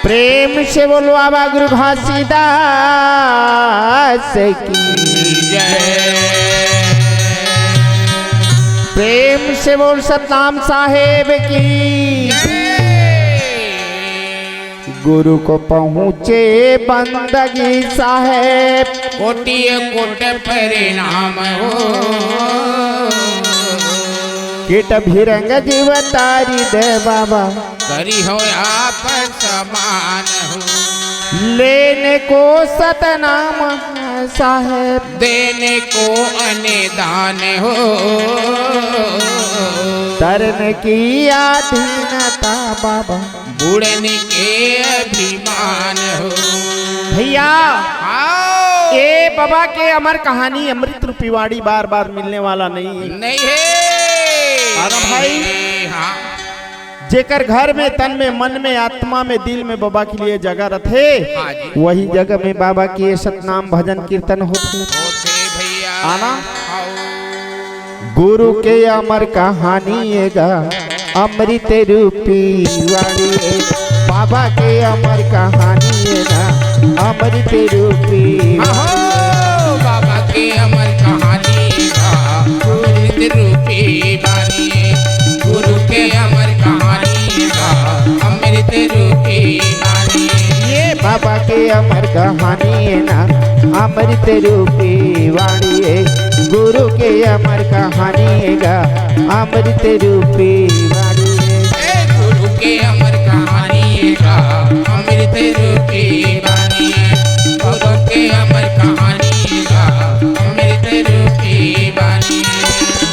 प्रेम से बोलो बाबा गुरु घासीदास की जय। प्रेम से बोल सतनाम साहेब की गुरु को पहुँचे बंदगी साहेब कोटि कोट परिणाम हो कीट भिरंग जीव तारी दे बाबा करी हो आप समान हो लेने को सतनाम साहेब देने को अनिदान हो तरन की अधीनता बाबा बुढ़ने के अभिमान हो भैया आओ ये बाबा के अमर कहानी अमृत रूपी वाणी बार बार मिलने वाला नहीं है। नहीं है अरे भाई हाँ जेकर घर में तन में मन में आत्मा में दिल में बाबा के लिए जगह रथे हाँ जी। वही जगह में बाबा की ये सतनाम भजन कीर्तन होते होते भैया आना आओ गुरु के अमर कहानी एगा अमृत रूपी वाणी है। बाबा के अमर कहानी एगा अमृत रूपी आहो बाबा के अमर कहानी का अमृत रूपी वाणी गुरु के अमर कहानी का अमृत रूपी वाणी ये बाबा के अमर कहानी है ना अमृत रूपी वाणी है। गुरु के अमर कहानी है गा अमृत रूपी वाणी है। गुरु के अमर कहानी का अमृत रूपी वाणी गुरु के अमर कहानी का अमृत रूपी वाणी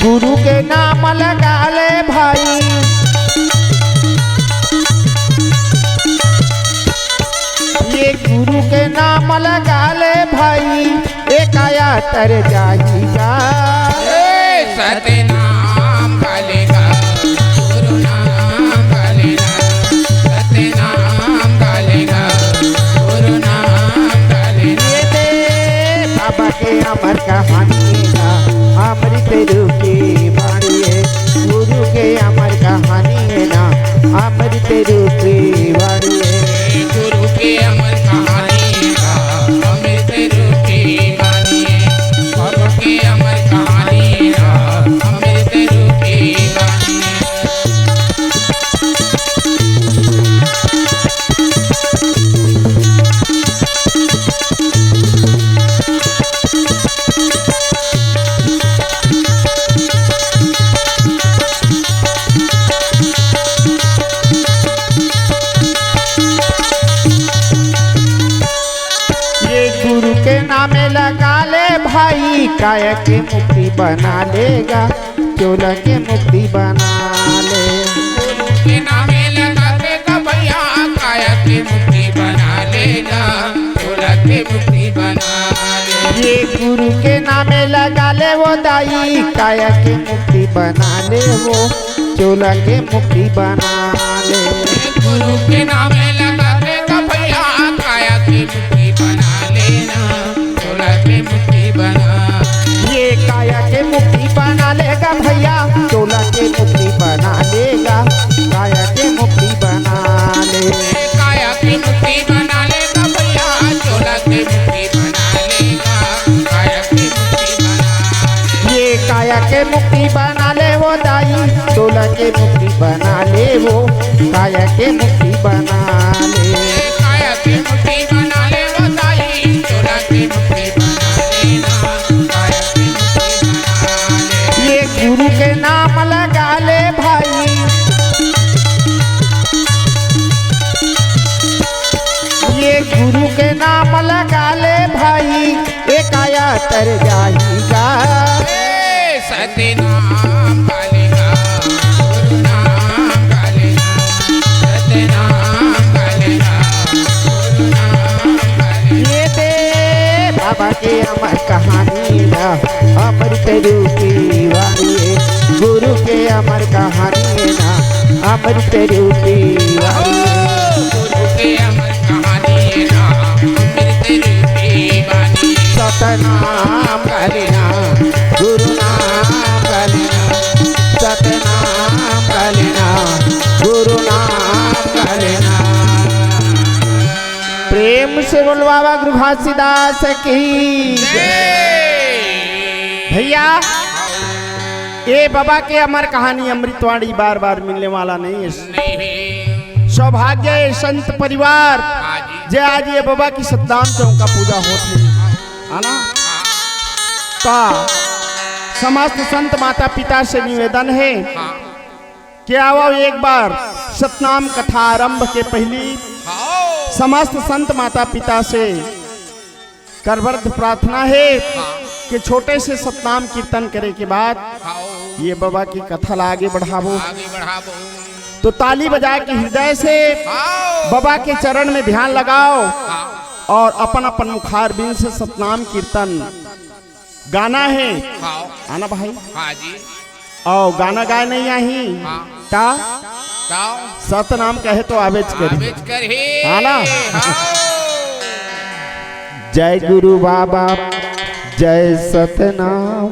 गुरु के नाम लगा ले भाई ये गुरु के नाम लगा ले भाई एक आया तर जाएगा सतनाम गालेगा गुरु नाम गालेगा सतनाम गालेगा गुरु नाम गालेगा ये दे बाबा के अमर कहानी का अमृत रूपी वाणी है। गुरु के अमर कहानी है ना अमृत रूपी वाणी है। गुरु के अमर कहानी का अमृत रूपी वाणी गुरु के अमर कहानी का अमृत रूपी वाणी गुरु के नामे लगा ले भाई काया के मुक्ति बना लेगा चोला के मुक्ति बना ले गुरु के नामे लगा देगा भैया काया की मुक्ति बना लेगा चोला की मुक्ति बना ले ये गुरु के नामे लगा ले वो दाई काया के मुक्ति बना ले वो चोला के मुक्ति बना ले गुरु के नामे लगा देगा भैया काया की मुक्ति बना लेना चोला की मुक्ति बना ये काया के मुक्ति बना लेगा भैया चोला के मुक्ति बना लेगा काया के मुक्ति बना ले काया की मुक्ति बना लेगा भैया चोला की मुक्ति बना लेगा काया की मुक्ति बना ये काया के मुक्ति बना ले वो दाई चोला के मुक्ति बना ले वो काया के मुक्ति बना ले काया की मुक्ति बना ले वो दाई चोला की मुक्ति बना लेना काया की मुक्ति बना ले ये गुरु के नाम लगा ले भाई ये गुरु के नाम लगा ले भाई एक आया तर जाएगा सतनाम गालेगा गुरु नाम गालेगा सतनाम गालेगा गुरु नाम गालेगा ये दे बाबा के अमर कहानी ना अमृत रूपी वाणी है। गुरु के अमर कहानी ना अमृत रूपी वाणी है। गुरु के अमर कहानी ना अमृत रूपी वाणी सतनाम करना गुरु नाम करना सतनाम करना गुरु नाम करना से बोल बाबा गुरु घासीदास की भैया। ये बाबा के अमर कहानी अमृतवाणी बार बार मिलने वाला नहीं है। सौभाग्य है संत परिवार जे आज ये बाबा की सत्तान चौका पूजा होती है ना। तो समस्त संत माता पिता से निवेदन है कि आओ एक बार सतनाम कथा आरंभ के पहली समस्त संत माता पिता से करवर्ध प्रार्थना है कि छोटे से सतनाम कीर्तन करे के बाद ये बाबा की कथा आगे बढ़ावो। तो ताली बजा के हृदय से बाबा के चरण में ध्यान लगाओ और अपन अपन मुखार बिन से सतनाम कीर्तन गाना है आना भाई। और गाना गाए नहीं आई का सतनाम कहे तो आवेज करी आना। जय गुरु बाबा जय सतनाम,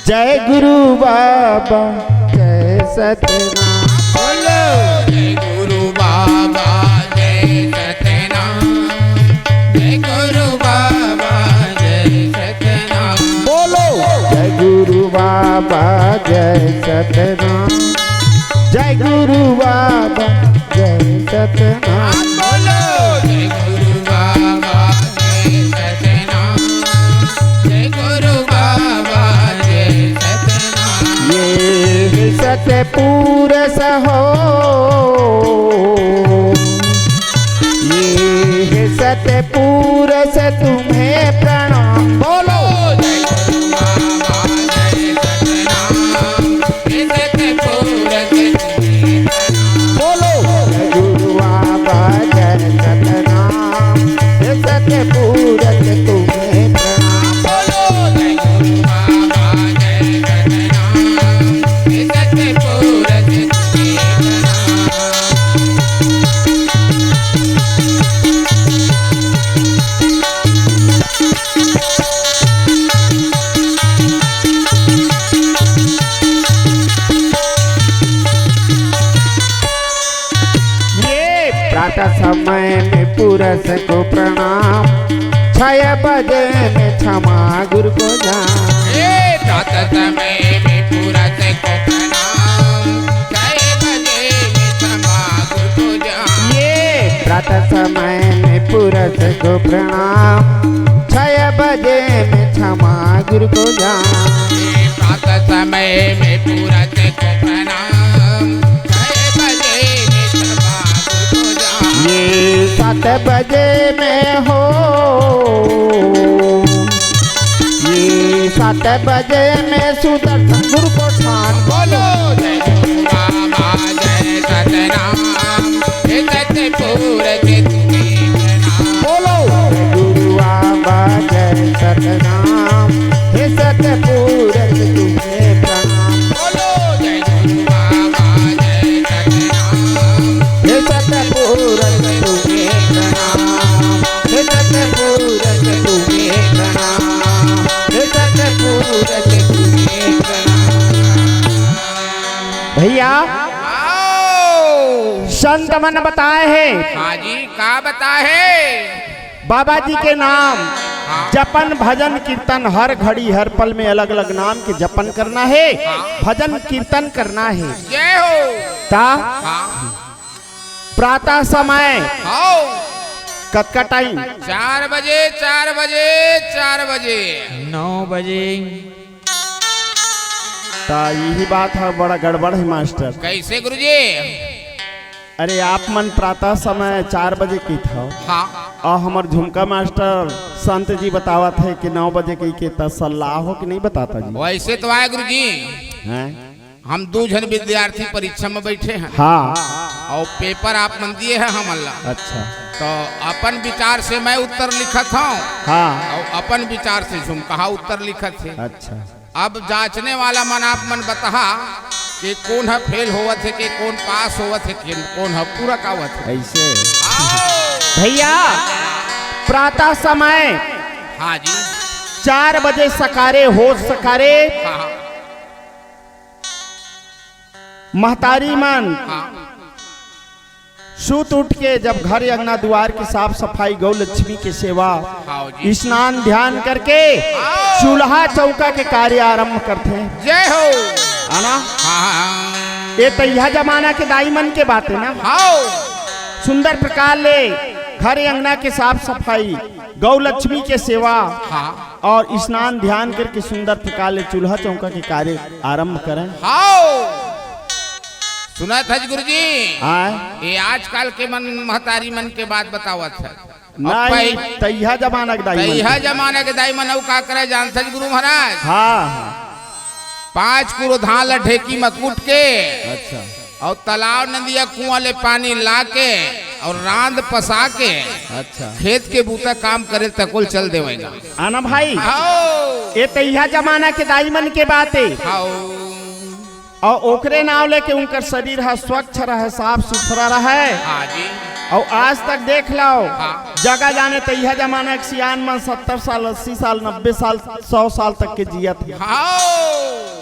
जय गुरु बाबा जय सतनाम। बोलो जय गुरु बाबा जय सतनाम, जय गुरु बाबा जय सतनाम। बोलो जय गुरु बाबा जय सतनाम, जय गुरु बाबा जय सतनाम। बोलो जय गुरु बाबा जय सतनाम, जय गुरु बाबा जय सतनाम। ये सतपुर सहो, ये सतपुर से तुम्हें प्रणाम। बोलो जय गुरु बाबा जय सतनाम, जय सतपुर से तुम्हें प्रणाम। बोलो जय गुरु बाबा जय सतनाम, जय सतपुर से तुम्हें प्रणाम। बोलो जय गुरु बाबा जय सतनाम, जय सतपुर से तुम्हें प्रणाम। प्रातः समय में पुरष को प्रणाम, 6 बजे में क्षमा गुरु को जान। प्रातः समय में पुरष को प्रणाम, 6 बजे में क्षमा गुरु को जान। ये प्रातः समय में पुरष को प्रणाम, 6 बजे में क्षमा गुरु को जान। प्रातः समय में पुरष को प्रणाम, 6 बजे में क्षमा गुरु को जान। ये 7 बजे में हो, ये 7 बजे में सुदर्शन गुरु को ठान। बोलो जय गुरु बाबा जय सतनाम, जय सतपुर से तुम्हें प्रणाम। बोलो जय गुरु बाबा जय सतनाम, हे सतपुर से तुम्हें प्रणाम। बोलो जय गुरु बाबा जय सतनाम, हे सतपुर से तुम्हें प्रणाम, हे सतपुर से तुम्हें प्रणाम, हे सतपुर से तुम्हें प्रणाम। भैया संत मन बताए हैं हाँ जी का बता है बाबा जी के नाम जपन भजन कीर्तन हर घड़ी हर पल में अलग अलग नाम के जपन करना है, भजन कीर्तन करना है। जय हो ता हाँ प्रातः समय आओ कब का टाइम 4 बजे 4 बजे 4 बजे 9 बजे। ता यही बात है, बड़ा गड़बड़ है मास्टर। कैसे गुरुजी? अरे आप मन प्रातः समय 4 बजे की था हाँ और हमार झुमका मास्टर संत जी बतावत है कि 9 बजे की के तसल्ला हो कि नहीं बताता जी? वैसे तो आए गुरुजी, हैं? हम 2 जन विद्यार्थी परीक्षा में बैठे हैं हाँ और पेपर आप मन दिए हैं हम अल्लाह। अच्छा तो अपन विचार से मैं उत्तर लिखत हूँ हाँ और अपन विचार से झुमका उत्तर लिखत है। अच्छा अब जांचने वाला मन आप मन बता कि कौन है फेल होवत है कि कौन पास होवत है कि कौन है पूरा कावत है। ऐसे आओ भैया प्रातः समय हाँ जी 4 बजे सकारे होश सकारे हाँ महतारी मन हाँ सूत उठ के जब घर अंगना द्वार की साफ सफाई, गौ लक्ष्मी की सेवा, हाँ जी। स्नान ध्यान करके चूल्हा चौका के कार्य आरंभ करते हैं। जय हो। है ना? हाँ ये तो यह जमाना के दाई मन के बात है ना। हाँ सुंदर प्रकार ले घर अंगना के साफ सफाई, गौ लक्ष्मी के सेवा हाँ और स्नान ध्यान करके सुंदर प्रकार ले चूल्हा चौका के कार्य आरंभ करें। हाँ। सुना था गुरु जी, आए ये आजकल के मन महतारी मन के बात बतावा था। नहीं तैया जमाना के दाई यह जमाना के दाई मन का करे जानता गुरु महाराज। हाँ 5 कुरो धान ढेकी में कूट के, अच्छा, और तालाब नदिया कुआं ले पानी ला के और रांद पसा के, अच्छा, खेत के बूता काम करे तकुल चल देवेगा। आना भाई आओ ये तैया जमाना के दाई मन के बात है। आओ। और ओकरे नाव लेके उनका शरीर है स्वच्छ रहे, साफ सुथरा रहे। हाँ जी। और आज तक देख लो हाँ। जगह जाने तो यह जमाना के सियान मन 70 साल 80 साल 90 साल 100 साल तक के जिया थे।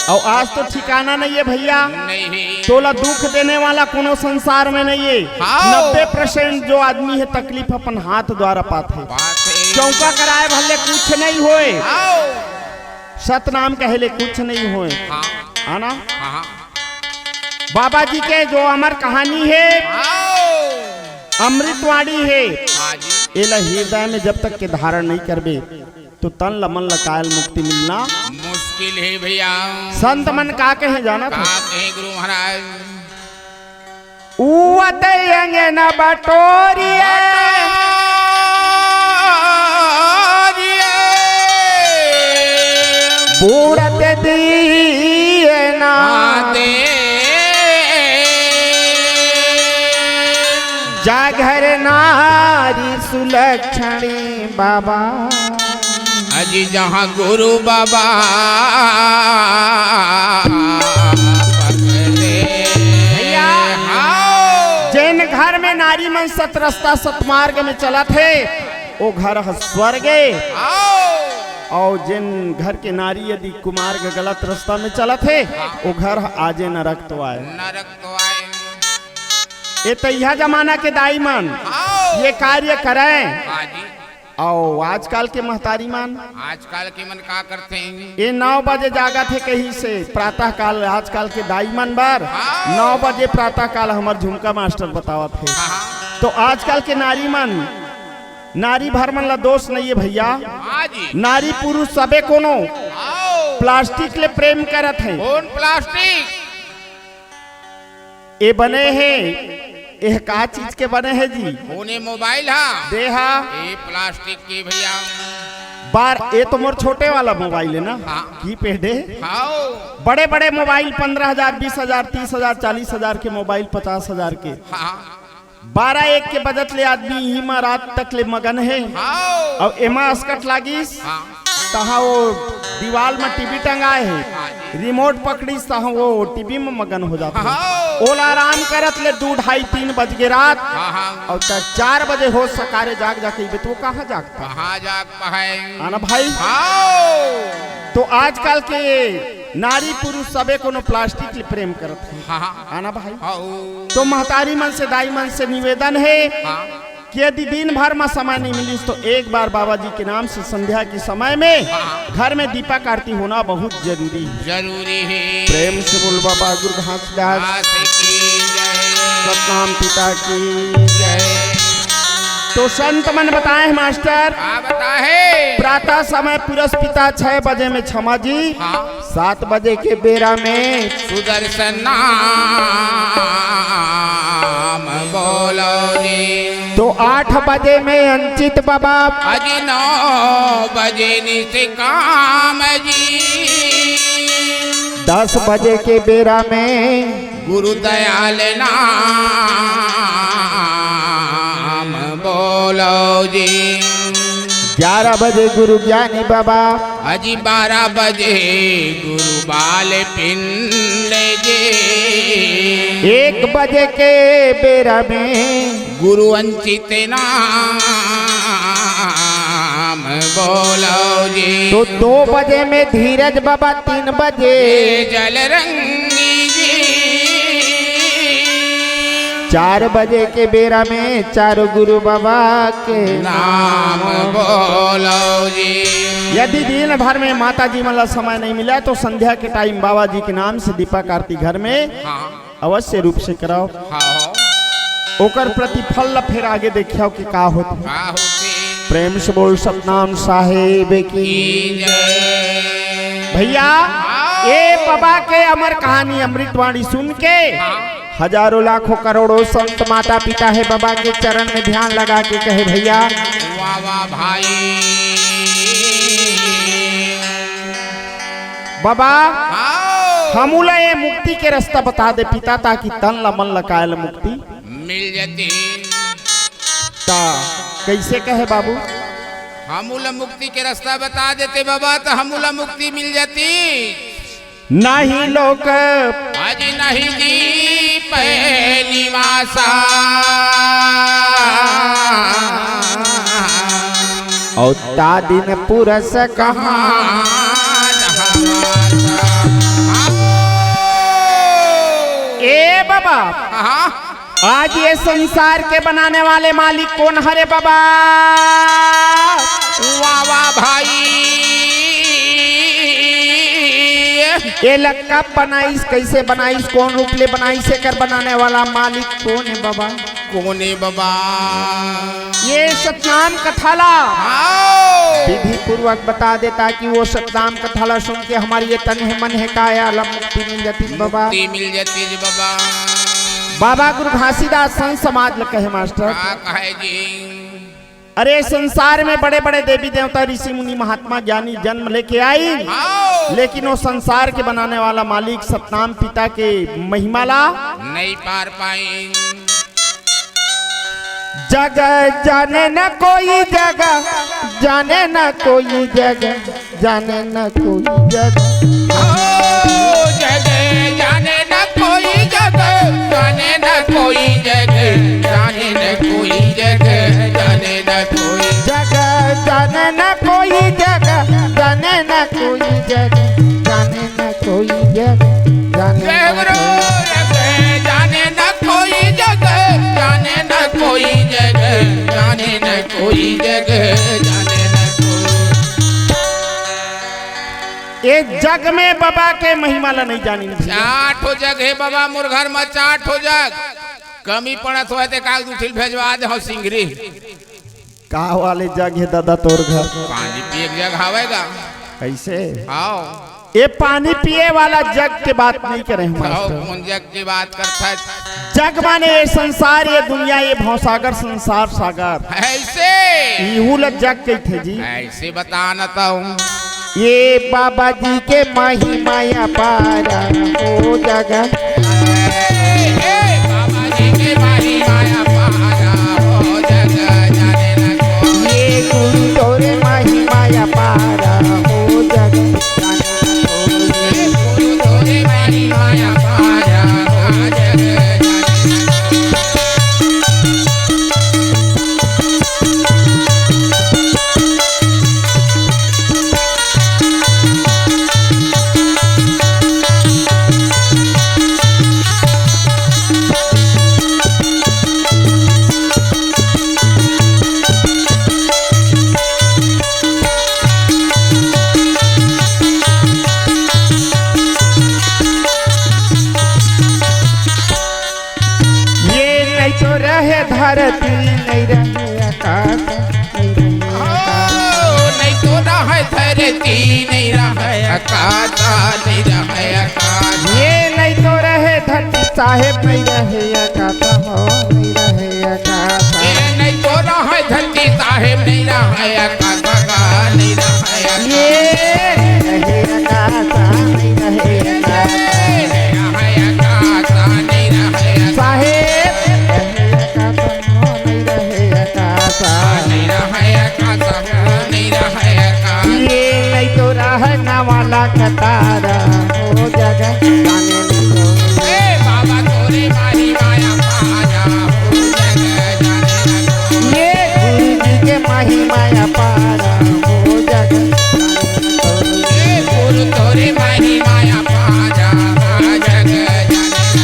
और आज तो ठिकाना नहीं है भैया। नहीं। तोला दुख देने वाला कोनो संसार में नहीं है। हाँ। 90% जो आदमी है तकलीफ अपन हाथ द्वारा पाते। बात है। चौका कराए भले कुछ नहीं होए, आओ। सतनाम कहले कुछ नहीं होए। हाँ आना हाँ बाबा जी के जो अमर कहानी है, आओ। अमृतवाणी है। हाँ जी। एला हृदय में जब तक के धारण नहीं करबे तो तन लमन लकायल मुक्ति मिलना मुश्किल है भैया। संत मन का कहे जाना था, कहा कहे गुरु महाराज। उवतयंगे न बटोरिए बूढ़त दिए ना दे जागर नारी सुलक्षणी बाबा। अजी जहाँ गुरु बाबा भैया जिन घर में नारी मन सतरस्ता सतमार्ग में चला थे वो घर है स्वर्ग। और जिन घर के नारी यदि कुमार्ग गलत रास्ता में चला थे वो घर आजे नरक तो आए। नरक तो आए। ये तो यह जमाना के दाई मन ये कार्य करें। हाँ जी। और आजकल के महतारी मन आजकल के मन का करते हैं। ये 9 बजे जागा थे कहीं से प्रातः काल। आजकल के दाई मन बार 9 बजे प्रातः काल हमार झुमका मास्टर बतावा थे। तो आजकल के नारी मन, नारी भर मन ला दोष नहीं है भैया। हाँ जी। नारी पुरुष सबे कोनो आओ। प्लास्टिक ले प्रेम करत है। कौन प्लास्टिक? ये बने हैं यह का चीज के बने हैं जी? होने मोबाइल हा देहा ये प्लास्टिक की भैया। बार ये तो मोर छोटे वाला मोबाइल है ना। हाँ। की पेड़ है। आओ। बड़े बड़े मोबाइल 15,000 20,000 30,000 40,000 के मोबाइल 50,000 के हाँ 12-1 के बजट ले आदमी ही में रात तक ले मगन है। आओ। और एमा अस्कट लागिस हाँ तहा वो दीवाल में टीवी टंगाए है, रिमोट पकड़ी तहा वो टीवी में मगन हो जाता है। ओला आराम करत ले 2 ढाई 3 बज के रात। हाँ और 4 बजे हो सकारे जाग जाके तो वो कहाँ जागता कहाँ जाग पाए। आना भाई। आओ। तो आजकल के नारी पुरुष सबे कोनो प्लास्टिक ले प्रेम करत है। हाँ आना भाई। आओ। तो महतारी मन से दाई मन से निवेदन है हाँ कि यदि दिन भर में समय नहीं मिली तो एक बार बाबा जी के नाम से संध्या के समय में घर में दीपक आरती होना बहुत जरूरी है। जरूरी है। प्रेम से बोल बाबा गुरु घासदास घास की जय। सतनाम पिता की। जय। तो संत मन बताए मास्टर हाँ बता है। प्रातः समय पुरस पिता 6 बजे में क्षमा जी, हाँ 7 बजे के बेरा में सुदर्शन नाम बोलो जी। तो 8 बजे में अंचित बाबा, अजी 9 बजे नित काम जी। 10 बजे के बेरा में गुरु दयाल नाम बोलो जी। 11 बजे गुरु ज्ञानी बाबा, अजी 12 बजे गुरु बाल पिंड जी। 1 बजे के बेरा में गुरु अंचित नाम बोलो जी। तो 2 बजे में धीरज बाबा, 3 बजे जल रंगी जी। 4 बजे के बेरा में चारों गुरु बाबा के नाम बोलो जी। यदि दिन भर में माता जी वाला समय नहीं मिला तो संध्या के टाइम बाबा जी के नाम से दीपक आरती घर में हाँ अवश्य रूप से कराओ। हाँ ओकर प्रतिफल फिर आगे देखियो कि का होती। का होते प्रेम से बोल सतनाम साहेब की की जय। भैया ये बाबा के अमर कहानी अमृतवाणी सुन के हजारों लाखों करोड़ों संत माता पिता है बाबा के चरण में ध्यान लगा के कहे भैया वाह वाह भाई। बाबा आओ हमूला ये मुक्ति के रास्ता बता दे पिता ताकि तन ला मन ला कायल मुक्ति मिल जाती। ता कैसे कहे बाबू हमूला मुक्ति के रास्ता बता देते बाबा तो हमूला मुक्ति मिल जाती। नहीं लोक आज नहीं जी पहली वासा और ता दिन पुरस कहाँ ए बाबा आज ये संसार के बनाने वाले मालिक कौन हरे बाबा? वाह वाह भाई। ये लक्का बनाईस कैसे बनाईस कौन रूप ले बनाईस कर बनाने वाला मालिक कौन है बाबा? कौन है बाबा? ये सतनाम कथाला आओ विधि पूर्वक बता देता कि वो सतनाम कथाला सुन के हमारी ये तन है मन है काया अलम मुक्ति मिल जाती बाबा। मुक्ति मिल जाती जी बाबा। बाबा गुरु घासीदास संत समाज ल कहे मास्टर क्या कहे जी? अरे संसार में बड़े बड़े देवी देवता ऋषि मुनि महात्मा ज्ञानी जन्म लेके आई आओ लेकिन वो संसार के बनाने वाला मालिक सतनाम पिता के महिमा ला नहीं पार पाए। जगह जाने न कोई जगह जाने न कोई जगह जाने न कोई जगह ओ जगह जाने न कोई जगह जाने न कोई जगह जाने न कोई जगह जाने न कोई जगह जाने न कोई जगह जाने न कोई जगह जाने न कोई जगह जाने देवरो जगह जाने न कोई जगह जाने न कोई जगह जाने न कोई जगह जाने न कोई। ये जग में बाबा के महिमा ला नहीं जानी चाट हो जग है बाबा मोर घर में चाट हो जग कमी पड़त हो ते कागज उठिल भेजवा दे हो सिंगरी का वाले जग है दादा तोर घर पानी पिए के जग हवेगा कैसे आओ ये पानी पिए वाला जग के बात नहीं करे हम आओ मास्टर। कौन जग की बात करता है? जग माने ये संसार ये दुनिया ये भवसागर संसार सागर ऐसे इहुल जग के थे जी। ऐसे बताना तो ये बाबा जी के महिमा पारा ओ जगह बाबा जी के माही माया पारा हो जग जाने न कोई। ये गुरु तोरे महिमा पारा ओ जगह जाने न कोई। गुरु तोरे माही माया पारा हो जग जाने न कोई। ये नहीं तो रहे धरती नहीं रहे आकाश नहीं तो रहे धरती नहीं रहे आकाश नहीं रहे आकाश। ये नहीं तो रहे धरती साहेब नहीं रहे आकाश हो नहीं रहे आकाश ये नहीं तो रहे धरती साहेब नहीं रहे आकाश नहीं रहे आकाश। ये नहीं रहे आकाश नहीं रहे आकाश नहीं रहे आकाश साहेब नहीं रहे आकाश हो नहीं रहे आकाश नहीं रहे आकाश। ये नहीं तो रहना वाला कतारा हो जगह जाने न कोई। बाबा तोरे माही माया पारा हो जग जाने न कोई। ये गुरु जी के महिमा पारा हो जगह जाने न कोई। गुरु तोरे माही माया पारा हो जग जाने न कोई।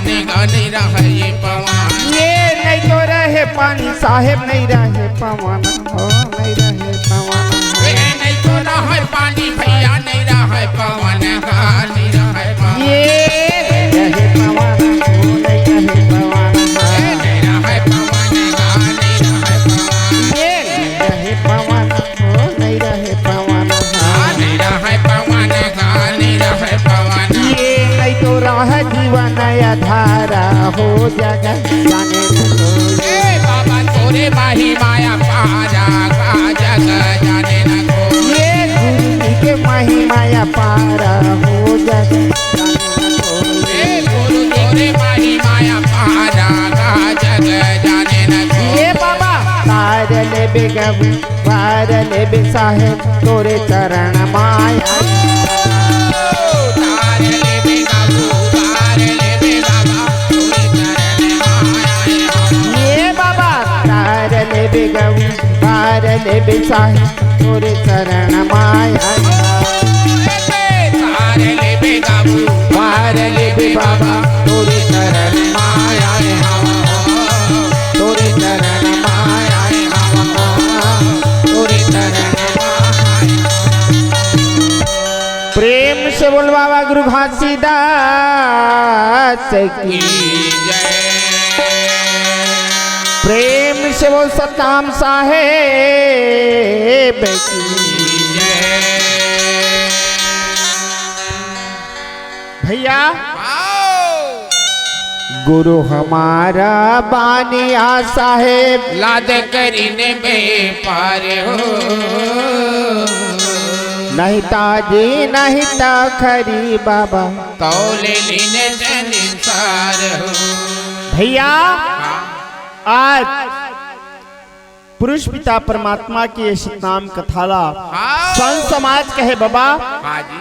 पानी गानी रहे पवन ये नहीं तो रहे पानी साहेब नहीं रहे पवन हो नहीं रहे पवन वे नहीं तो रहे पानी भैया नहीं रहे पवन गानी रहे पवन ये रहे पवन हो नहीं रहे पवन नहीं रहे पवन गानी रहे पवन ये रहे पवन हो नहीं रहे पवन नहीं रहे पवन गानी रहे पवन ये नहीं तो रह जीवन धारा हो जगह जाने लगो ए बाबा तोरे माही माया पारा का जग जाने न को ये गुरु जी के महिमाया पारा हो जगह जाने लगो ए गुरु तोरे माही माया पारा का जग जाने न को ये बाबा पार ले बेगम पार ले बे साहेब तोरे चरण माया तार ले बे बाबू तार ले बे बाबा तोरे चरण माया ये बाबा पार ले बेगम पार ले बे साहेब तोरे चरण माया तार ले बे बाबू पार ले बे बाबा तोरे चरण माया तोरे चरण माया तोरे चरण प्रेम से बोल बाबा गुरु घासीदास की जय प्रेम से बोल सतनाम साहेब की जय भैया आओ गुरु हमारा बानिया साहेब लाद करीने में पार हो नहीं ताजी नहीं ता खरी बाबा तौले लीने संसार हो भैया आज पुरुष पिता परमात्मा की ये सतनाम कथाला संत समाज कहे बाबा हाँ जी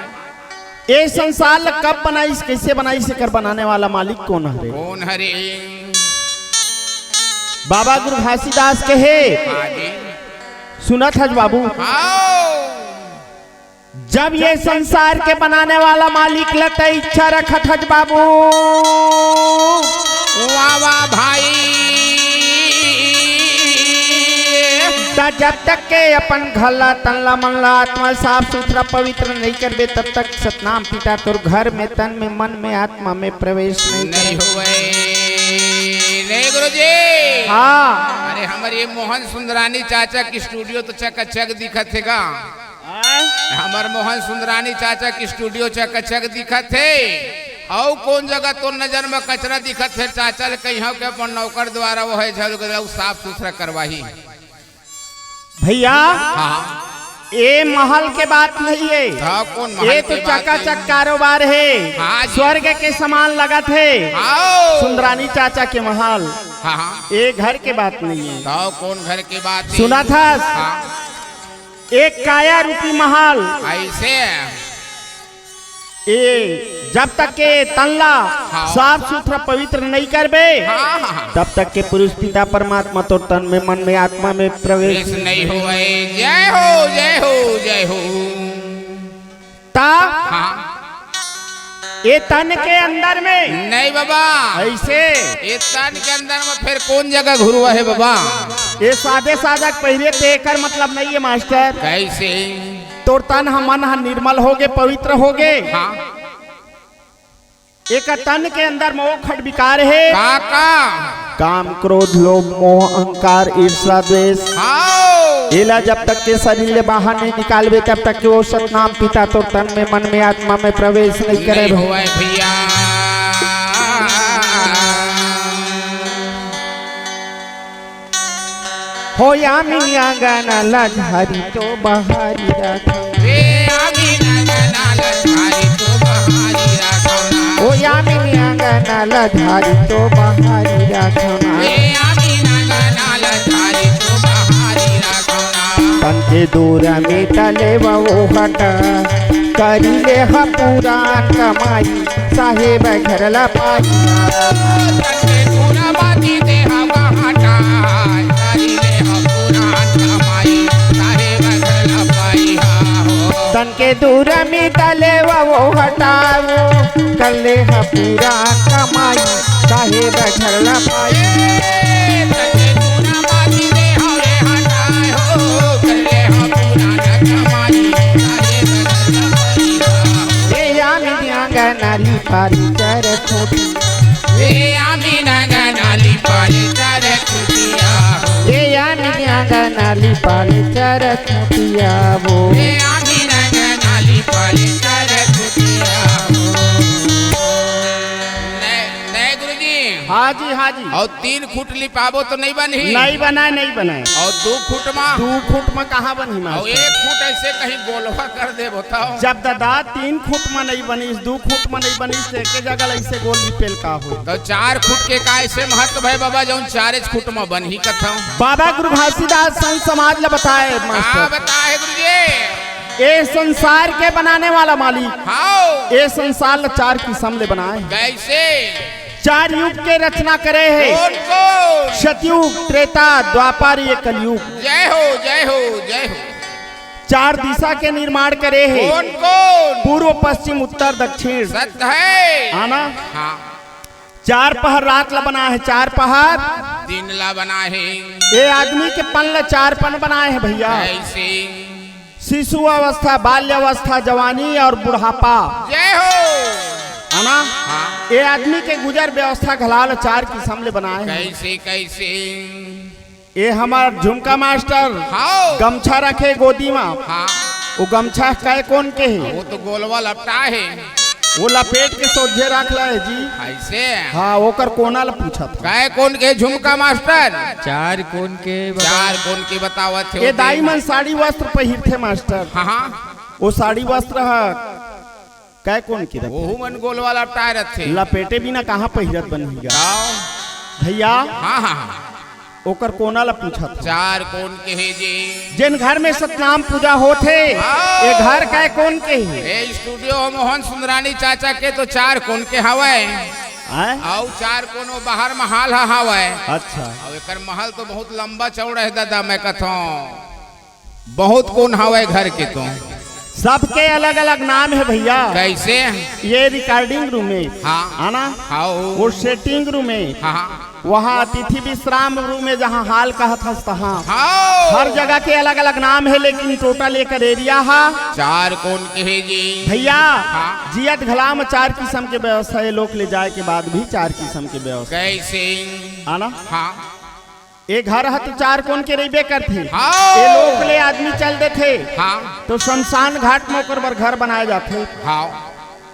ये संसार कब बनाई कैसे बनाई से कर बनाने वाला मालिक कौन है कौन हरे बाबा गुरु घासीदास कहे हाँ जी सुनत हज बाबू आओ जब ये संसार के बनाने वाला मालिक लता इच्छा रखत हज बाबू वाह वाह भाई जब तक के अपन घल्ला तनला मनला आत्मा साफ सुथरा पवित्र नहीं करबे तब तक सतनाम पिता तोर घर में तन में मन में आत्मा में प्रवेश नहीं हुए नहीं गुरुजी हाँ अरे हमारे मोहन सुंदरानी चाचा की स्टूडियो तो चकाचक दिखत है का हमार मोहन सुंदरानी चाचा की स्टूडियो चकाचक दिखत है और कौन जगह तो नजर में कचरा दिखत है चाचा ले कहीं के अपन नौकर द्वारा वो है झल साफ सुथरा करवाही भैया हाँ ये महल के बात नहीं है हाँ, कौन महल ये तो की बात चकाचक नहीं? कारोबार है हाँ जी। स्वर्ग के समान लगा थे आओ सुंदरानी चाचा के महल हाँ हाँ ये घर के बात नहीं है तो कौन घर की बात है? सुना था हाँ, एक काया रूपी महल ऐसे ये जब तक के तल्ला हाँ। साफ सुथरा पवित्र नहीं करबे हाँ हाँ तब तक के पुरुष पिता परमात्मा तो तन में मन में आत्मा में प्रवेश इस नहीं हुए जय हो जय हो जय हो ता हाँ ये तन के अंदर में नहीं बाबा ऐसे ये तन के अंदर में फिर कौन जगह घुरुआ है बाबा ये सादे साधक पहले तेकर मतलब नहीं है मास्टर कैसे तोर तन मन निर्मल होगे पवित्र होगे हाँ एक तन के अंदर मोह खट विकार है काका काम क्रोध लोभ मोह अहंकार ईर्ष्या द्वेष हाँ इला जब तक के शरीर ले बाहर नहीं निकालबे तब तक के वो सतनाम पिता तो तन में मन में आत्मा में प्रवेश नहीं करे नहीं हुआ भैया हो यामिनी आंगना लझारी तो बहारी राखो वे आमी नगना लखारी तो बहारी राखना हो यामिनी आंगना लझारी तो बहारी राखो वे आमी नगना लखारी तो बहारी राखना तन के दूर में तले वो हटा करी ले हा पुरान कमाई साहेब घर ला पाई तन्ने पूरा बाती दे हवा हटा तारी ले हम पुरान कमाई साहेब घर लपाई हो तन के दूर मिटले वो हटाओ कर ले हा पूरा कमाई काहे बैठल ना पाई तके दूरा माटी रे हवे हटाए हो कर ले हम पूरा न कमाई काहे बदल पाई ए आमी दियांगा नाली पारी चर छोटी ए आमी नाली पारी चर खुटिया ए आमी दियांगा नाली पारी चर छोटिया वो ए आमी नाली पारी चर खुटिया नहीं गुरुजी हाँ जी हाँ जी। और 3 फुट लिपाबो तो नहीं बनी नहीं बनाए नहीं बनाए। और 2 फुट में 2 फुट में कहाँ बनी और मास्टर? 1 फुट ऐसे कहीं गोलवा कर दे बताओ जब दादा 3 फुट में नहीं बनी 2 फुट में नहीं बनी तो एक जगह ऐसे गोल लिपेल का हो तो 4 फुट के का ऐसे महत्व है बाबा जो 4 फुट में बन ही कथा बाबा गुरु घासीदास संत समाज ने बताए हाँ मास्टर बताए गुरुजी ये संसार के बनाने वाला मालिक हाँ ये संसार 4 किस्म ले बनाए कैसे 4 युग के रचना करे है कौन कौन सतयुग त्रेता द्वापर ये कलयुग जय हो जय हो जय हो 4 दिशा के निर्माण करे है कौन कौन पूर्व पश्चिम उत्तर दक्षिण सत्य है आना हाँ 4 पहर रात ला बना है 4 पहर दिन ला बना है ये आदमी के पन ला 4 पन बनाए हैं भैया ऐसे शिशु अवस्था बाल्य अवस्था जवानी और बुढ़ापा जय हो है ना हाँ ये आदमी के गुजर व्यवस्था घलाल 4 किस्म ले बनाए हैं कैसे कैसे ये हमार झुमका मास्टर हाँ गमछा रखे गोदी में हाँ वो गमछा कै कौन के है वो तो गोलवा लपटा है वो लपेट के सोझे रख ला है जी ऐसे हाँ ओकर कोना ला पूछा था काय कौन के झुमका मास्टर 4 कोन के 4 कौन की बतावत थे ये दाई मन साड़ी वस्त्र पहिर थे मास्टर हाँ हाँ वो साड़ी वस्त्र है कै कौन की रखे वो मन गोलवा लपटाए रखे लपेटे बिना कहाँ पहिरत बनिएगा आओ भैया हाँ हाँ हाँ ओकर कोना ला पूछा था 4 कौन के है जी जिन घर में सतनाम पूजा होते हाँ। ये घर कै कौन के है ए स्टूडियो मोहन सुंदरानी चाचा के तो 4 कौन के हवे आय? और 4 कौन वो बाहर महल हवे अच्छा और एकर महल तो बहुत लंबा चौड़ा है दादा मैं कथो बहुत कौन हवे घर के तो सबके अलग अलग नाम है भैया कैसे ये रिकॉर्डिंग रूम में हाँ आना हाँ वो सेटिंग रूम में हाँ वहाँ अतिथि विश्राम रूम में जहाँ हाल का था तहाँ हाँ हर जगह के अलग अलग नाम है लेकिन टोटल एक एरिया है 4 कौन के है जी भैया हाँ। जियत घला में 4 किस्म के व्यवस्था है लोग ले जाए के बाद भी 4 किस्म के व्यवस्था कैसे आना हाँ एक घर है तो 4 कौन के रेबे करते हाँ। ये लोग ले आदमी चल देते हाँ तो शमशान घाट में ओकर बर घर बनाए जाते हाँ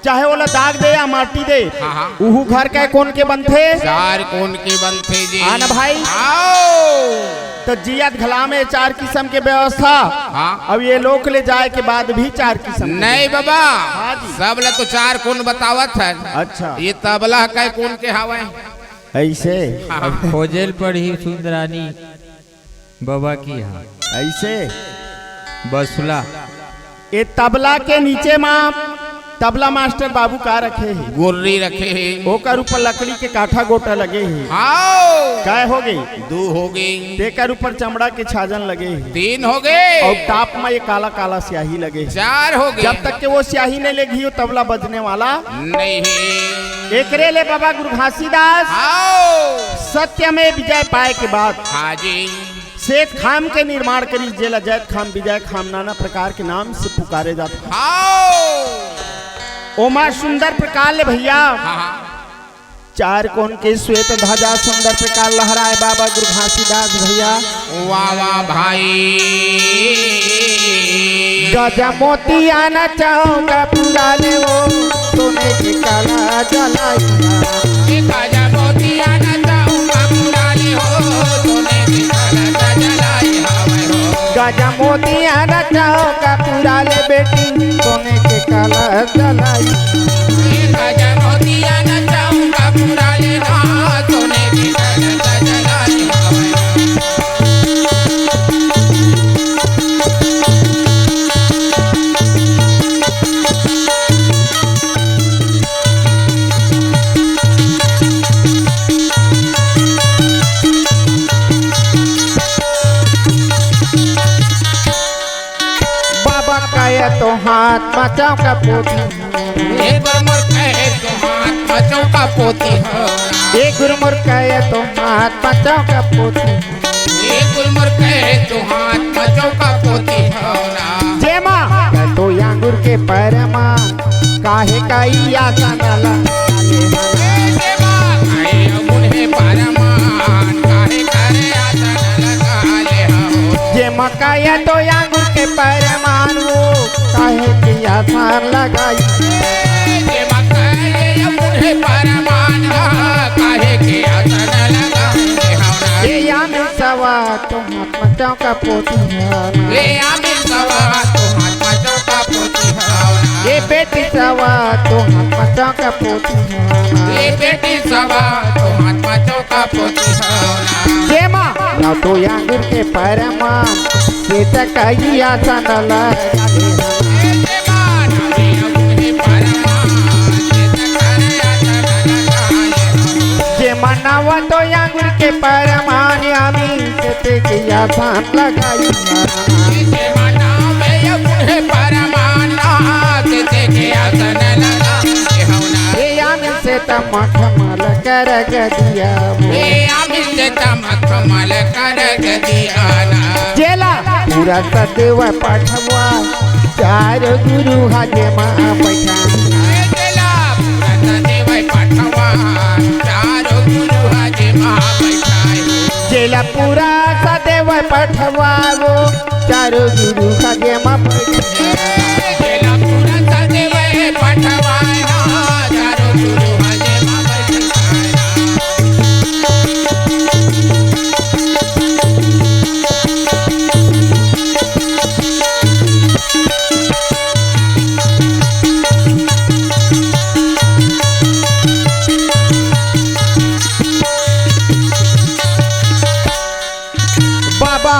चाहे वो दाग दे या माटी दे हाँ, हाँ। उहू घर के कौन के बनते 4 कौन के बनते जी हाँ ना भाई आओ तो जियत घला में 4 किस्म के व्यवस्था हाँ अब ये लोग ले जाए के बाद भी 4 किस्म के। नहीं बाबा हाँ जी। सब ला तो 4 कौन बतावत है अच्छा ये तबला का कौन के हवे ऐसे हाँ खोजेल पड़ी सुंदरानी बाबा की हाँ ऐसे बसुला ये तबला के नीचे माँ तबला मास्टर बाबू का रखे है गुर्री रखे हैं ओकर ऊपर लकड़ी के काठा गोटा लगे है आओ काय हो गई 2 हो गई तेकर ऊपर चमड़ा के छाजन लगे है 3 हो गए और टाप में ये काला काला स्याही लगे है 4 हो गए जब तक के वो स्याही नहीं लेगी वो तबला बजने वाला नहीं है एकरे ले बाबा गुरु घासीदास आओ सत्य में विजय पाए के बाद हाँ जी शेख खाम के निर्माण करी जेला जैत खाम विजय खाम नाना प्रकार के नाम से पुकारे जाते आओ ओमा सुंदर प्रकार ले भैया हाँ 4 कोन के श्वेत ध्वजा सुंदर प्रकार लहराए बाबा गुरु घासीदास भैया वाह वाह भाई गजा मोती आना चाहूंगा पूरा ले वो सोने के काला जलाई गाजा मोतिया न चाहूंगा पुरानी हो सोने की काला जलाई हवे हो गजा मोती आना चाहूंगा पूरा ले बेटी सोने के काला जलाई गाजा मोतिया न चाहूंगा पुरानी हो सोने की काला जलाई हवे हो बाबा का तो हाथ बचाओ का पोती ये गुरमुर कहे तो हाथ बचाओ का पोती हो ये गुरमुर कहे तो हाथ बचाओ का पोती ये गुरमुर कहे तो हाथ बचाओ का पोती हो जेमा तो यांगुर के परमा काहे काई आशा नाला जे मकाया तो यांगुर के परमान वो काहे की आधार लगाई ये मकाया मुझे परमान काहे की आधार लगाई ये यामिल सवा तो हाथ बचाओ का पोती ये यामिल सवा तो हाथ बचाओ का पोती ये बेटी सवा तो हाथ बचाओ का पोती ये बेटी सवा तो हाथ बचाओ का पोती जेमा ना तो यांगुर के परमान से तकाई आशा नाला मनावा तो यांगुर के परमान आमी से की आशा लगाई ये आमी से तमख मल कर दिया जेला पूरा सदैव पठवा चार गुरु हाजे माँ बैठा जेला पूरा सदैव पठवा वो चारो गुरु हाजे माँ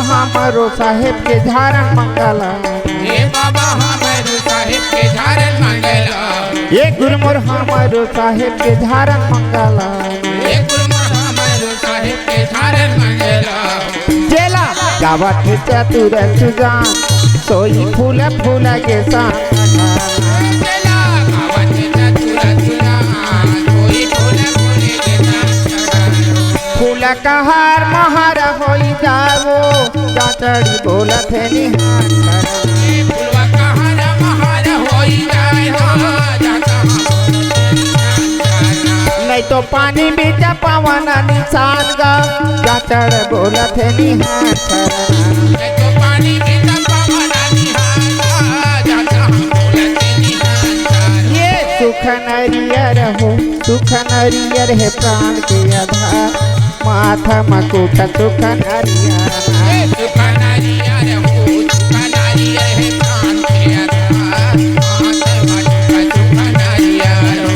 हमारो साहेब के धारण मंगला हे बाबा हमारो साहेब के धारण मंगला ये गुरमुर हमारो साहेब के धारण मंगला हे गुरमुर हमारो साहेब के धारण मंगला जेला गावत चतुर सुजान सोई फूल फूल के साथ जेला गावत चतुर सुजान सोई फूल फूल के साथ फूल का हार महार होई जावो चाचड़ी बोलत है निहार फूलवा का हार महार होई जाए नहीं तो पानी बीच पवन निशान गा चाचड़ बोलत है निहार नहीं तो पानी में पवन निहार ये सुख नरियर हो सुख नरियर है प्राण के आधार माथा मकुट सुख नरियर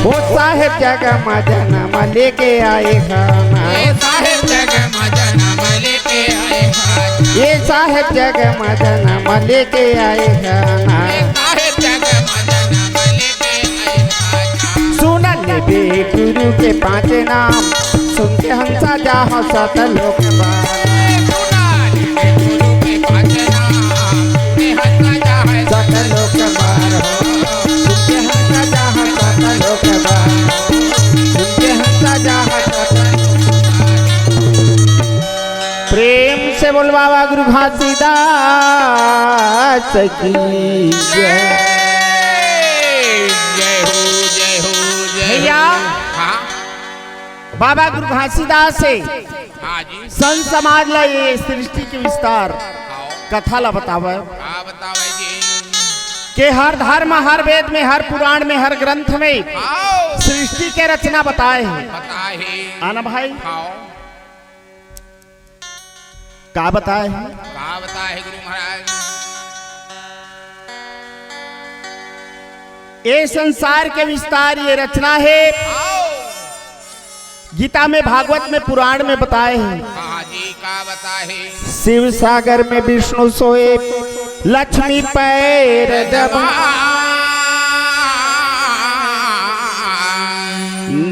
वो साहेब जगह मजनम लेके आए खाना ये साहेब जगह मजनम लेके आए खाना सुनल बे गुरु के पांच नाम सुन के हंसा जा हंसत लोक प्रेम से बोल बाबा गुरु घासीदास की जय। भैया बाबा गुरु घासीदास से संत समाज ला ये सृष्टि के विस्तार कथा ला बतावे के हर धर्म हर वेद में हर पुराण में हर ग्रंथ में सृष्टि के रचना बताए हैं आना भाई का बताए हैं गुरु महाराज ये संसार के विस्तार ये रचना है गीता में भागवत में पुराण में बताए हैं जी का बताए शिव सागर में विष्णु सोए लक्ष्मी पैर दबा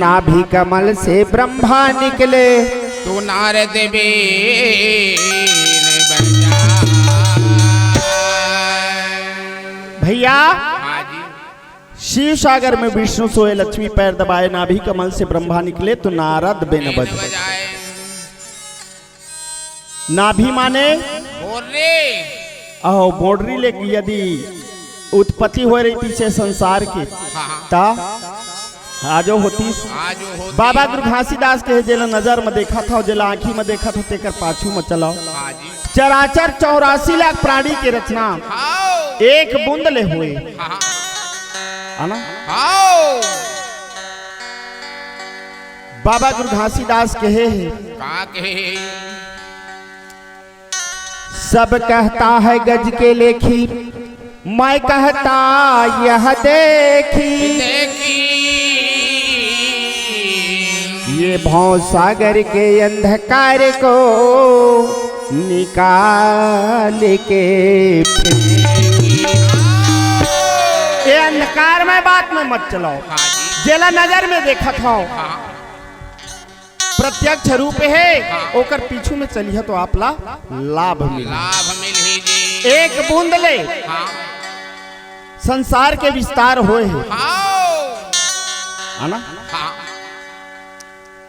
नाभि कमल से ब्रह्मा निकले तो नारद बे भैया हाँ जी। शिव सागर में विष्णु सोए, लक्ष्मी पैर दबाए, नाभि कमल से ब्रह्मा निकले तो नारद बेन बेन बज। बजाए। नाभि माने बोल रे। अहो बोडरी ले यदि उत्पत्ति हो रही थी से संसार की हाँ। ता आजो होती आज होती। बाबा गुरु घासीदास के जेला नजर में देखा था, जेला आंखी में देखा था, तेकर पाछू में चलाओ। हाँ जी। चराचर 84 लाख प्राणी के रचना हाँ। एक बूंद ले हुए हाँ। आना। हाँ। बाबा गुरु घासीदास कहे हैं, का कहे। सब कहता है गज के लेखी, मैं कहता यह देखी। देखी। ये भव सागर के अंधकार को निकाल के ये अंधकार में बात में मत चलाओ। हाँ जी। जेला नजर में देखा था हाँ। प्रत्यक्ष रूप है, ओकर पीछू में चलिए तो आपला लाभ मिले। लाभ मिली जी। एक बूंद ले हाँ। संसार के विस्तार होए है हाँ। ना। हाँ।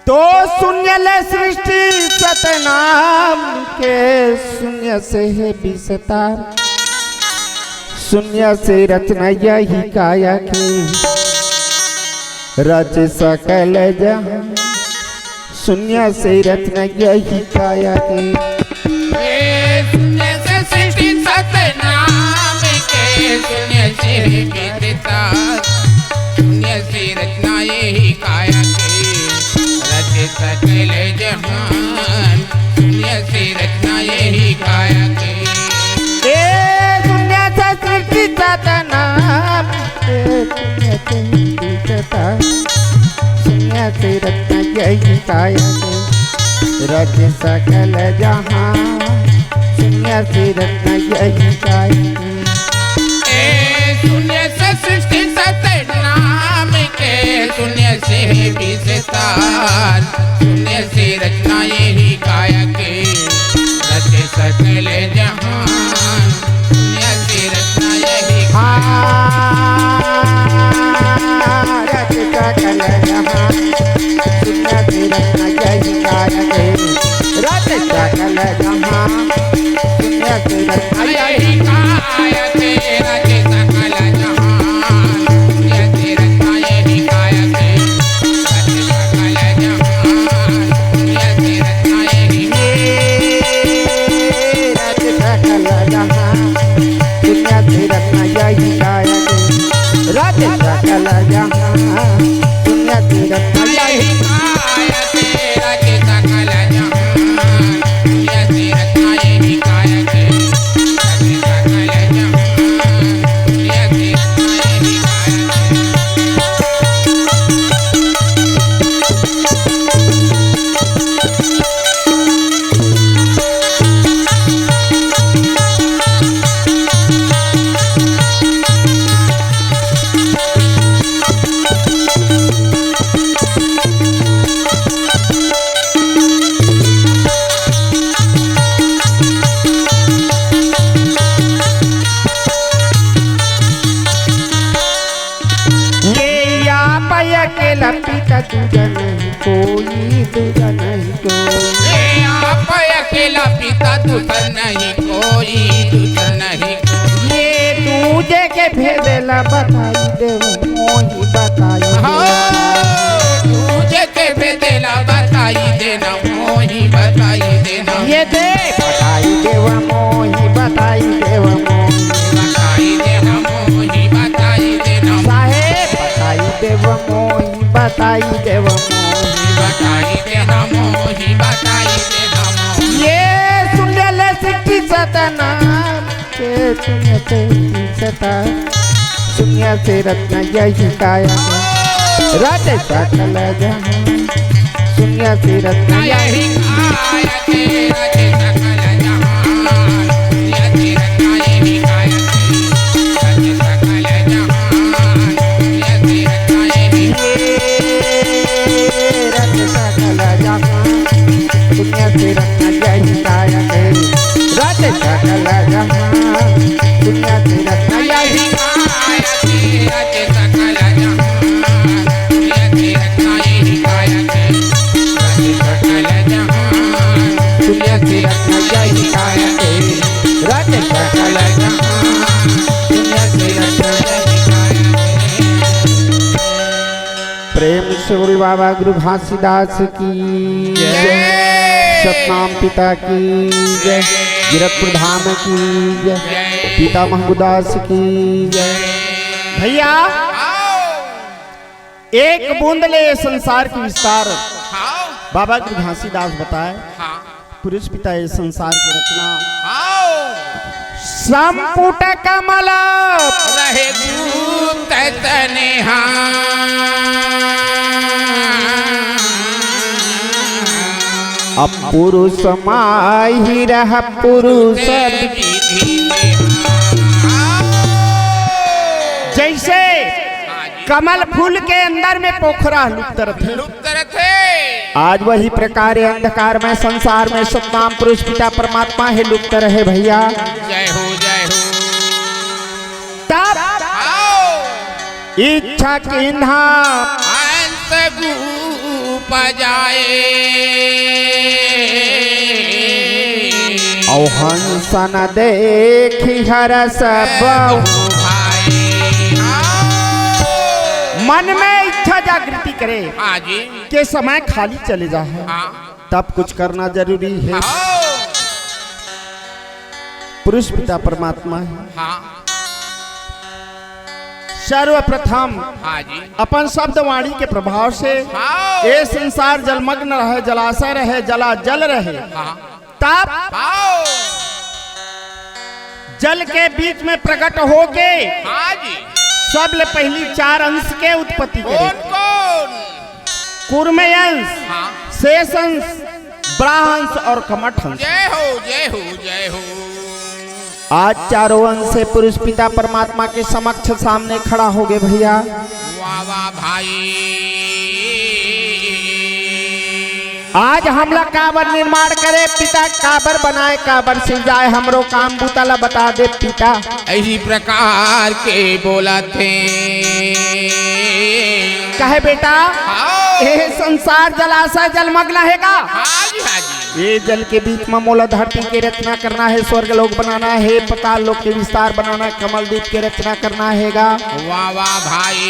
तो शून्य ले सृष्टि सतनाम के शून्य से है विस्तार, शून्य से रचना यही काया की, रच सकल जहां शून्य से रचना यही काया की। शून्य से सृष्टि सतनाम के, शून्य से विस्तार, शून्य से रचना यही काया की, रच सकल जहान, शून्य से रचना यही काया की। शून्य से सृष्टि सतनाम के शून्य से विस्तार, शून्य से रचना यही काया की, रच सकल जहां शून्य से रचना यही काया की। शून्य से सृष्टि सतनाम के, शून्य से विस्तार, शून्य से रचना यही काया के, रच सकल जहान, शून्य से रचना यही रच सकल जहां शून्य से रचना यही काया की, रच सकल जहां शून्य से रचना यही काया के, रच सकल जहान, शून्य से रचना यही काया के, रच सकल जहान, शून्य से रचना यही। रच सकल जहां शून्य से रचना यही काया की, रच सकल जहां शून्य से रचना यही काया के, रच सकल जहान, शून्य से रचना यही काया के, रच सकल जहान, शून्य से रचना यही काया के। अकेला पिता तुझा नहीं कोई, तुझा नहीं कोई। आप अकेला पिता दूसर नहीं कोई, दूसर नहीं कोई। ये तुझे के भेदेला बताई देव मोही बताई तुझे के भेदेला बताई देना, मोही बताई देना। ये दे बताई देव मोही बताई देव मोही बताई देना, मोही बताई देना। साहेब बताई देव मोही बताई देव मोही बताई देना, मोही बताई देना, मोही। ये सुंदर सिद्धि सतनाम के शून्य से सता, शून्य से रत्न यही काया रच सकल जहां शून्य से रत्न यही काया के, रच सकल जहान, शून्य से रचना यही काया के, रच सकल जहान, शून्य से रचना यही। रच सकल जहां शून्य से रत्न यही काया रच सकल जहां शून्य से रत्न यही। जय गायते रज सकल जहां दुनिया से अच्छा जय गायते। प्रेम से बोल बाबा गुरु घासीदास की जय, सतनाम पिता की जय, गिरतपुर धाम की जय, पिता महबूदास की जय। भैया एक बूंद ले संसार की विस्तार बाबा गुरु घासीदास बताए। पुरुष पिता ये संसार की रचना संपुट कमल रहे दूत तनेहा अब पुरुष माही रह पुरुष जैसे कमल फूल के अंदर में पोखरा लुप्त थे, आज वही प्रकार अंधकार में संसार में सतनाम पुरुष पिता परमात्मा है लुप्त रहे भैया। जय हो जय हो। तब इच्छा किन्हा अंत जाए औ हंसन देखी हरस मन में इच्छा जागृति करे जी के समय खाली चले जाए तब कुछ करना जरूरी है। पुरुष पिता परमात्मा है। सर्वप्रथम जी अपन शब्द वाणी के प्रभाव से ये संसार जलमग्न रहे, जलाशय रहे, जल रहे, तब जल के बीच में प्रकट होके जी सबले पहली 4 अंश के उत्पत्ति करे। कौन कूर्मे अंश, शेष अंश, ब्राह्मंश और कमठ अंश। जय हो जय हो जय हो। आज चारों अंश से पुरुष पिता परमात्मा के समक्ष सामने खड़ा हो गए भैया। वाह वाह भाई। आज हमला काबर निर्माण करे पिता, काबर बनाए काबर से जाए, हमरो काम बुतला बता दे पिता। इसी प्रकार के बोला थे कहे बेटा ये संसार जलाशय जलमग्न हैगा, ये जल के बीच में मोला धरती की रचना करना है, स्वर्ग लोक बनाना है, पाताल लोक के विस्तार बनाना, कमल दीप की रचना करना हैगा। वाह वाह भाई।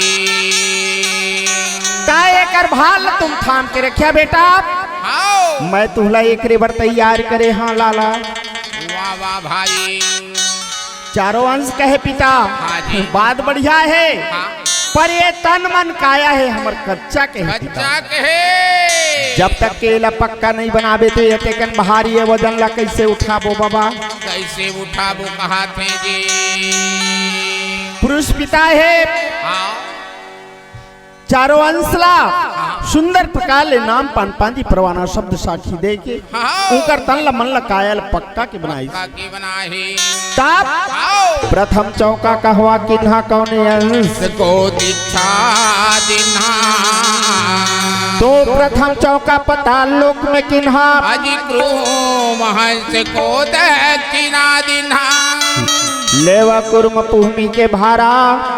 काय कर भाल तुम थाम के रखिया बेटा, मैं तुहला एक रेबर तैयार करे। हाँ लाला। वाह वाह भाई। चारों अंश कहे पिता बात बढ़िया है, पर ये तन मन काया है हमर कच्चा कहे। जब तक केला पक्का नहीं बनाबे तो ये तेकन भारी है, वजन ला कैसे उठाबो बाबा, कैसे उठाबो कहा थे जी। पुरुष पिता है चारों अंशला सुंदर प्रकार ले नाम पान पांदी परवाना शब्द साखी दे के उनकर तन ला मन ला कायल पक्का के बनाई। तब प्रथम चौका कहवा किन्हा कौने अंश को दीक्षा दिन्हा, तो प्रथम चौका पाताल लोक में किन्हा अजी क्रूम हंस को दक्षिणा दिन्हा, लेवा कुर्म भूमि के भारा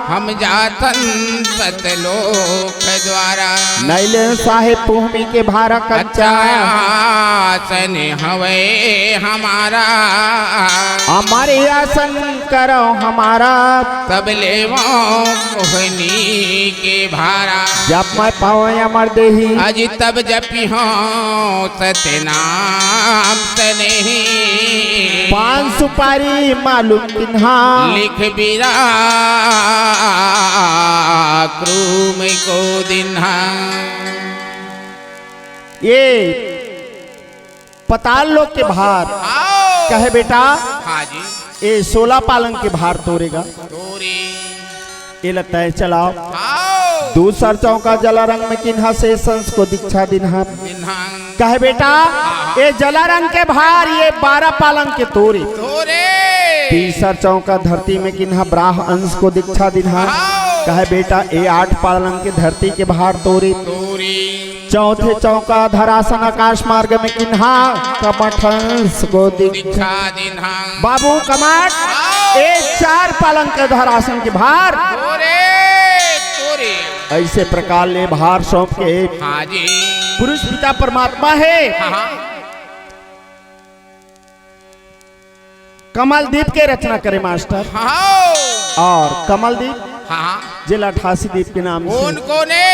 हम जातन सतलोक द्वारा, नैले साहेब भूमि के भारा कच्चा आसन हवे हमारा, हमारे आसन करो हमारा, तब लेवो कोहनी के भारा, जब मैं पाओ अमर देही अजी तब जपी हो सतनाम तने, 5 सुपारी मालूम किन्हा लिख बिरा क्रूम को दिन्हा। ये पाताल लोक के भार कहे बेटा, हाँ जी ये 16 पालन के भार तोड़ेगा, तोरी ये लगता है चलाओ। आओ दूसर चौका जलारंग में किन्हा से संस को दीक्षा दिन्हा, दिन्हा कहे बेटा ये जलारंग के भार ये 12 पालन के तोरे। तोरे तीसर चौका धरती में किन्हा ब्राह अंश को दीक्षा दिन्हा, कहे बेटा ये 8 पालन के धरती के भार तोरे। तोरी चौथे चौका धरासन आकाश मार्ग में किन्हा कमठ अंश को दीक्षा दीक्षा दिन्हा, बाबू कमाट ये 4 पालन के धरासन के भार, तोरे तोरे ऐसे प्रकार ले भार सौंप के हाँ जी पुरुष पिता परमात्मा है। हाँ कमलदीप के रचना करे मास्टर। हाँ और कमलदीप हाँ जिला 88 दीप के नाम से उनको ने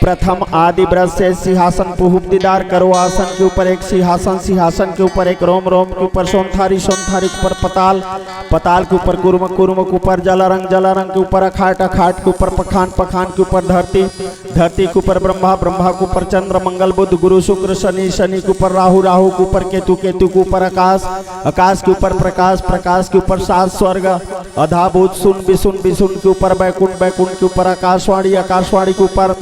प्रथम आदि व्रत से सिंहासन पुहुप दीदार करो आसन के ऊपर एक सिंहासन, सिंहासन के ऊपर एक रोम, रोम के ऊपर सोमथारी, सोमथारी के ऊपर पताल, पताल के ऊपर कुर्म, कुर्म के ऊपर जलारंग, जलारंग के ऊपर अखाट, अखाट के ऊपर पखान, पखान के ऊपर धरती, धरती के ऊपर ब्रह्मा, ब्रह्मा के ऊपर चंद्र, मंगल बुध गुरु शुक्र शनि, शनि के ऊपर राहु, राहु के ऊपर केतु, केतु के ऊपर आकाश, आकाश के ऊपर प्रकाश, प्रकाश के ऊपर सात स्वर्ग, अधाभूत सुन विसुन, विसुन के ऊपर बैकुंठ, बैकुंठ के ऊपर आकाशवाणी, आकाशवाणी के ऊपर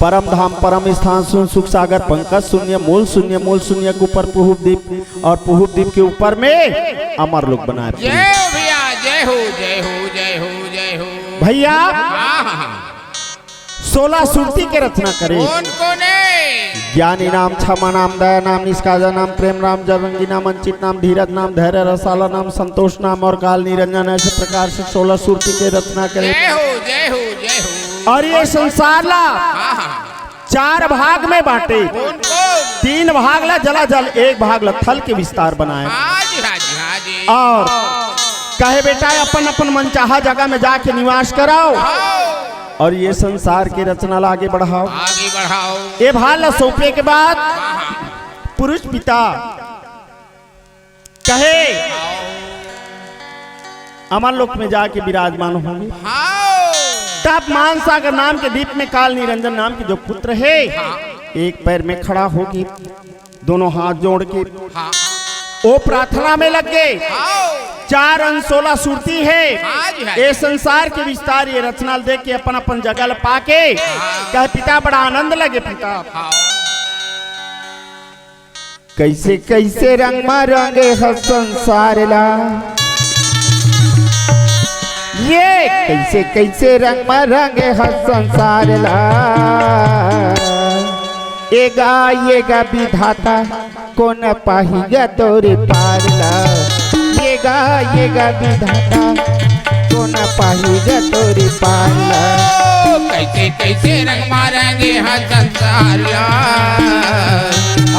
परम धाम, परम स्थान सुन सुख सागर, पंकज शून्य, मूल शून्य, मूल शून्य के ऊपर पुहुप दीप और पुहुप दीप के ऊपर में अमर लोग बनाए। जय हो भैया, जय हो, जय हो, जय हो, जय हो भैया। 16 सुरती के रचना करे उनको ने ज्ञानी नाम, क्षमा नाम, दया नाम, निष्काजा नाम, प्रेम नाम, जरंगी नाम, अंचित नाम, धीरज नाम, धैर्य रसाला नाम, संतोष नाम और काल निरंजन, ऐसे प्रकार से 16 सुरती के रचना करे। जय हो, जय हो, जय हो। और ये संसार ला 4 भाग में बांटे, 3 भाग ला जला जल, 1 भाग ला थल के विस्तार बनाए। और कहे बेटा अपन अपन मनचाहा जगह में जाके निवास कराओ और ये संसार की रचना ला आगे बढ़ाओ, आगे बढ़ाओ। ये भाल सौंपे के बाद पुरुष पिता कहे अमर लोक में जाके विराजमान होंगे। तब मानसागर नाम के द्वीप में काल निरंजन नाम के जो पुत्र है एक पैर में खड़ा होगी, दोनों हाथ जोड़ के वो प्रार्थना में लग गए। 4 अंश 16 सुरती है। ये संसार के विस्तार ये रचना देख के अपन अपन जगह पाके कहे पिता बड़ा आनंद लगे। पिता कैसे कैसे रंग रंगे है संसार ला, ये कैसे कैसे रंग रंगे है संसार ला, ये गा विधाता कौन पाहिगा तोरे पार ला, ये गा विधाता कौन पाहिगा तोरे पार ला। कैसे कैसे रंग मारेंगे हाँ संसार ला,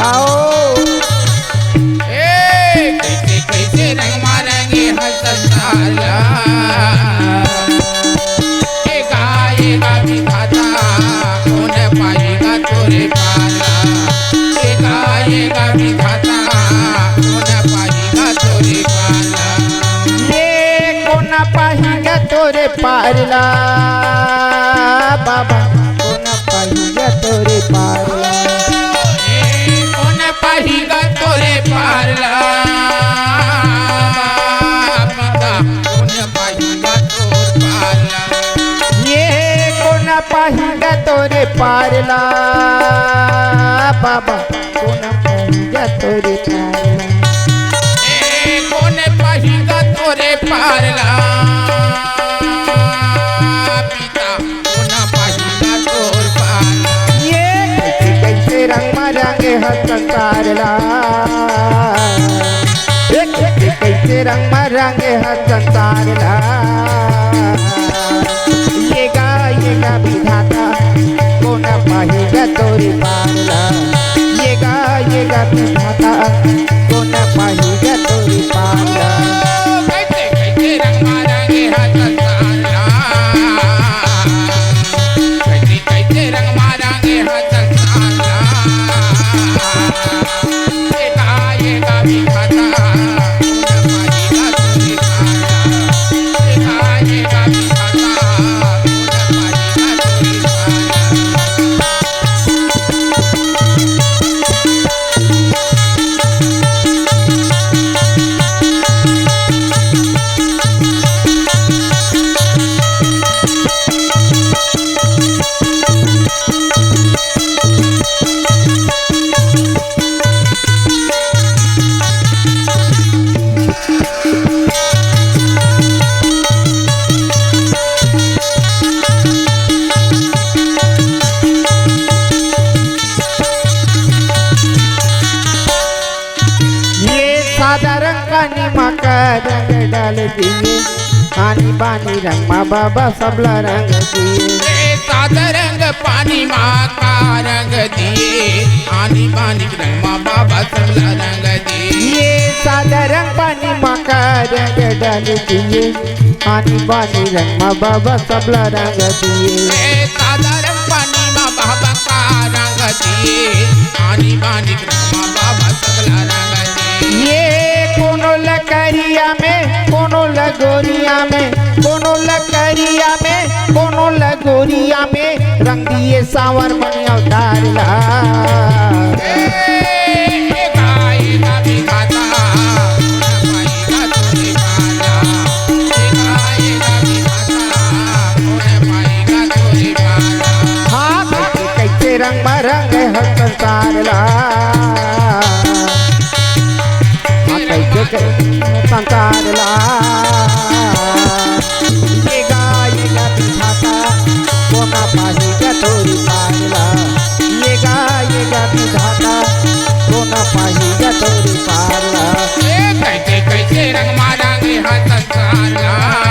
आओ कैसे कैसे रंग मारेंगे हाँ संसार ला, ये गा विधाता कौन पाहिगा तोरे पार ला, ये गा विधाता कौन पाहिगा तोरे पार ला, ये कौन पाहिगा तोरे पार ला, बाबा कौन पाहिगा तोरे पार ला, कौन पाहिगा तोरे पार ला, पिता कौन पाहिगा तोर पार ला, ये कौन पाहिगा तोरे पार ला, बाबा कौन पाहिगा तोरे पार ला, कौन पाहिगा तोरे पार ला, पिता कौन पाहिगा तोर पार ला, ये कैसे कैसे रंग मरंगे है संसार ला, कैसे कैसे रंग मरंगे है संसार ला, ये गा विधाता कौन पाहिगा तोरे पार ला, ये गा विधाता कौन पाहिगा तोरे पार ला। कैसे कैसे रंग मारेंगे हाँ संसार ला, कैसे कैसे रंग मारेंगे हाँ संसार ला, ये गा विधाता कौन पाहिगा तोरे पार ला, ये गा विधाता कौन पाहिगा तोरे पार रंग डाल दिए पानी पानी रंग माँ बाबा सबला रंग दिए, सादा रंग पानी माँ का रंग दिए, आनी बानी रंग माँ बाबा सबला रंग दिए, ये सादा रंग पानी माँ का डाल दिए आनी बानी रंग मा बाबा सबला रंग दिए सादा रंग पानी मा बाबा का रंग दिए आनी बानी रंग मा बाबा सबला रंग दिए ये कोनो लकड़िया में कोनो लगोरिया में कोनो लकड़िया में कोनो लगोरिया में रंग दिए सावर मनी अवतार ला रंग रंग हर संसार ला संसार ला ये गाएगा विधाता कोना पाएगा तोरी पार ला ये गाएगा विधाता कोना पाएगा तोरी पार ला कैसे कैसे रंग मारेंगे हर संसार ला